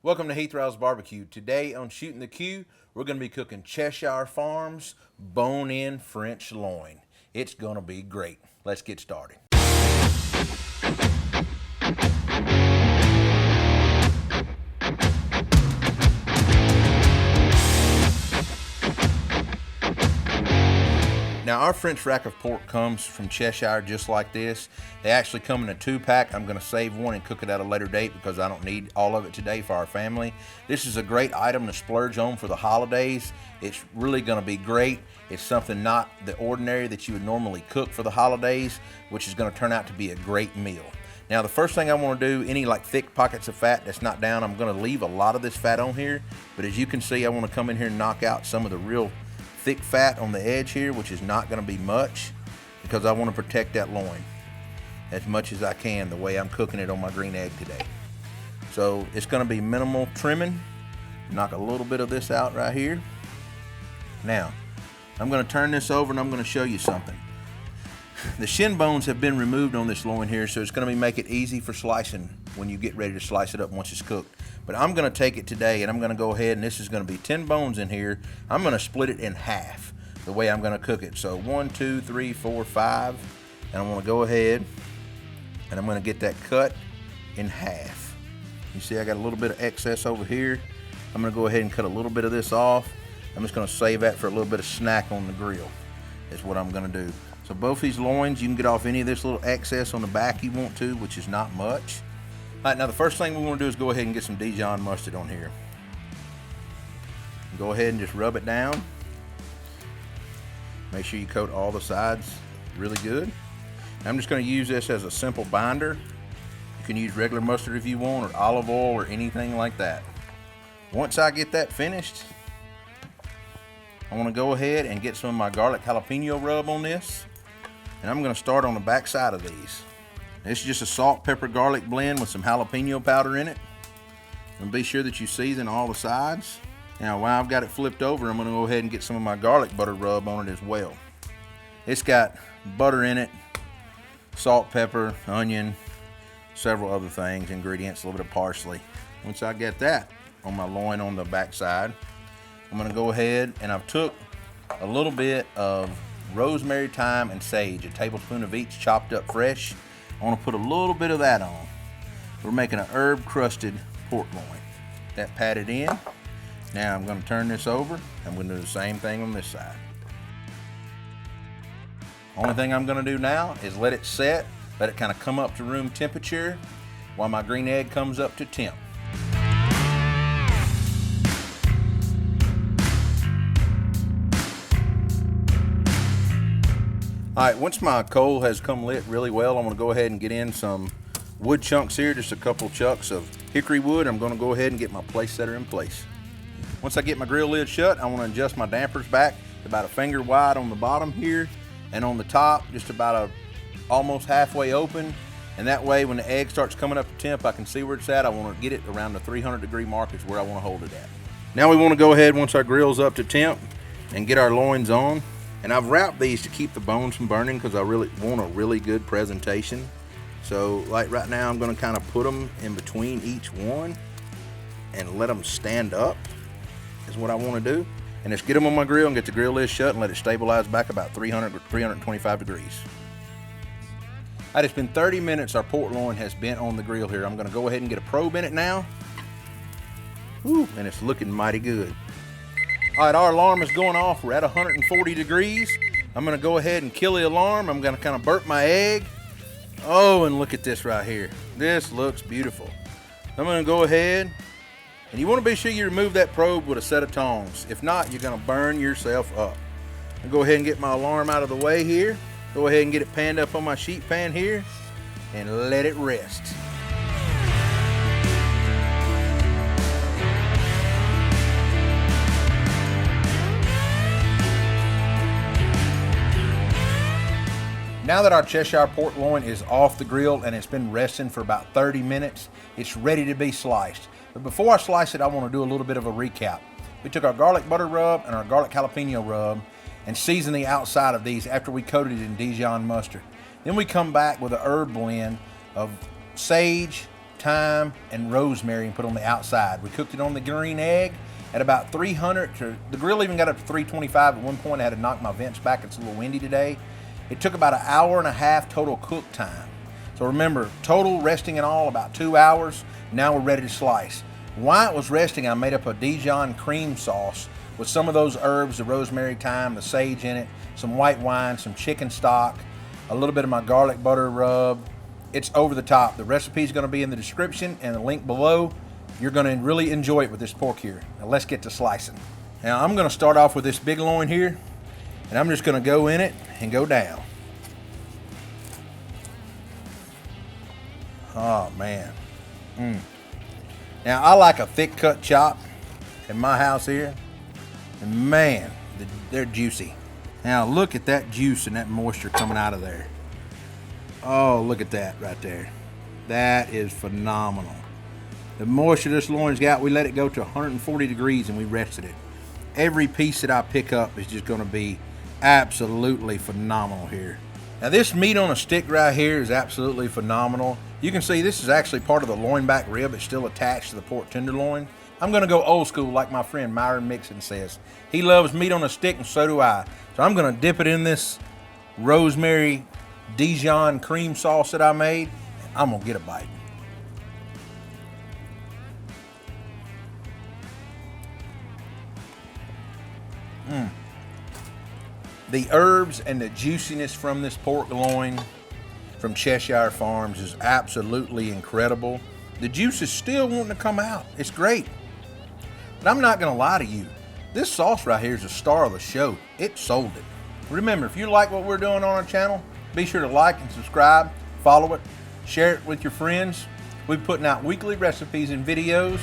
Welcome to Heath Riles Barbecue. Today on Shooting the Q, we're going to be cooking Cheshire Farms bone-in French loin. It's going to be great. Let's get started. Now our French rack of pork comes from Cheshire just like this. They actually come in a 2-pack. I'm going to save one and cook it at a later date because I don't need all of it today for our family. This is a great item to splurge on for the holidays. It's really going to be great. It's something not the ordinary that you would normally cook for the holidays, which is going to turn out to be a great meal. Now the first thing I want to do, any like thick pockets of fat that's not down, I'm going to leave a lot of this fat on here. But as you can see, I want to come in here and knock out some of the real thick fat on the edge here, which is not going to be much because I want to protect that loin as much as I can the way I'm cooking it on my green egg today. So it's going to be minimal trimming. Knock a little bit of this out right here. Now I'm going to turn this over and I'm going to show you something. The shin bones have been removed on this loin here, so it's going to make it easy for slicing when you get ready to slice it up once it's cooked. But I'm going to take it today and I'm going to go ahead, and this is going to be 10 bones in here. I'm going to split it in half the way I'm going to cook it. So 1, 2, 3, 4, 5. And I'm going to go ahead and I'm going to get that cut in half. You see I got a little bit of excess over here. I'm going to go ahead and cut a little bit of this off. I'm just going to save that for a little bit of snack on the grill is what I'm going to do. So both these loins, you can get off any of this little excess on the back you want to, which is not much. All right, now the first thing we want to do is go ahead and get some Dijon Mustard on here. Go ahead and just rub it down. Make sure you coat all the sides really good. I'm just going to use this as a simple binder. You can use regular mustard if you want, or olive oil, or anything like that. Once I get that finished, I want to go ahead and get some of my garlic jalapeno rub on this. And I'm going to start on the back side of these. This is just a salt, pepper, garlic blend with some jalapeno powder in it. And be sure that you season all the sides. Now while I've got it flipped over, I'm going to go ahead and get some of my garlic butter rub on it as well. It's got butter in it, salt, pepper, onion, several other things, ingredients, a little bit of parsley. Once I get that on my loin on the back side, I'm going to go ahead and I've took a little bit of rosemary, thyme, and sage, a tablespoon of each chopped up fresh. I want to put a little bit of that on. We're making an herb crusted pork loin. That patted in. Now I'm going to turn this over. I'm going to do the same thing on this side. Only thing I'm going to do now is let it set, let it kind of come up to room temperature while my green egg comes up to temp. All right, once my coal has come lit really well, I'm going to go ahead and get in some wood chunks here, just a couple chunks of hickory wood. I'm going to go ahead and get my place setter in place. Once I get my grill lid shut, I want to adjust my dampers back to about a finger wide on the bottom here, and on the top, just about almost halfway open. And that way, when the egg starts coming up to temp, I can see where it's at. I want to get it around the 300-degree mark is where I want to hold it at. Now we want to go ahead, once our grill's up to temp, and get our loins on. And I've wrapped these to keep the bones from burning because I really want a really good presentation. So like right now, I'm going to kind of put them in between each one and let them stand up is what I want to do. And just get them on my grill and get the grill lid shut and let it stabilize back about 300 or 325 degrees. All right, it's been 30 minutes. Our pork loin has been on the grill here. I'm going to go ahead and get a probe in it now. Woo, and it's looking mighty good. All right, our alarm is going off. We're at 140 degrees. I'm gonna go ahead and kill the alarm. I'm gonna kind of burp my egg. Oh, and look at this right here. This looks beautiful. I'm gonna go ahead, and you wanna be sure you remove that probe with a set of tongs. If not, you're gonna burn yourself up. I'll go ahead and get my alarm out of the way here. Go ahead and get it panned up on my sheet pan here, and let it rest. Now that our Cheshire pork loin is off the grill and it's been resting for about 30 minutes, it's ready to be sliced. But before I slice it, I want to do a little bit of a recap. We took our garlic butter rub and our garlic jalapeno rub and seasoned the outside of these after we coated it in Dijon mustard. Then we come back with a herb blend of sage, thyme, and rosemary and put on the outside. We cooked it on the green egg at about 300 the grill even got up to 325 at one point. I had to knock my vents back. It's a little windy today. It took about an hour and a half total cook time. So remember, total resting and all about 2 hours. Now we're ready to slice. While it was resting, I made up a Dijon cream sauce with some of those herbs, the rosemary, thyme, the sage in it, some white wine, some chicken stock, a little bit of my garlic butter rub. It's over the top. The recipe is going to be in the description and the link below. You're going to really enjoy it with this pork here. Now let's get to slicing. Now I'm going to start off with this big loin here, and I'm just going to go in it and go down. Oh man. Now I like a thick cut chop in my house here, and man, they're juicy. Now look at that juice and that moisture coming out of there. Oh, look at that right there. That is phenomenal. The moisture this loin's got, we let it go to 140 degrees and we rested it. Every piece that I pick up is just going to be absolutely phenomenal here. Now this meat on a stick right here is absolutely phenomenal. You can see this is actually part of the loin back rib. It's still attached to the pork tenderloin. I'm going to go old school like my friend Myron Mixon says. He loves meat on a stick and so do I. So I'm going to dip it in this rosemary Dijon cream sauce that I made. I'm going to get a bite. The herbs and the juiciness from this pork loin from Cheshire Farms is absolutely incredible. The juice is still wanting to come out. It's great. But I'm not going to lie to you. This sauce right here is a star of the show. It sold it. Remember, if you like what we're doing on our channel, be sure to like and subscribe, follow it, share it with your friends. We're putting out weekly recipes and videos.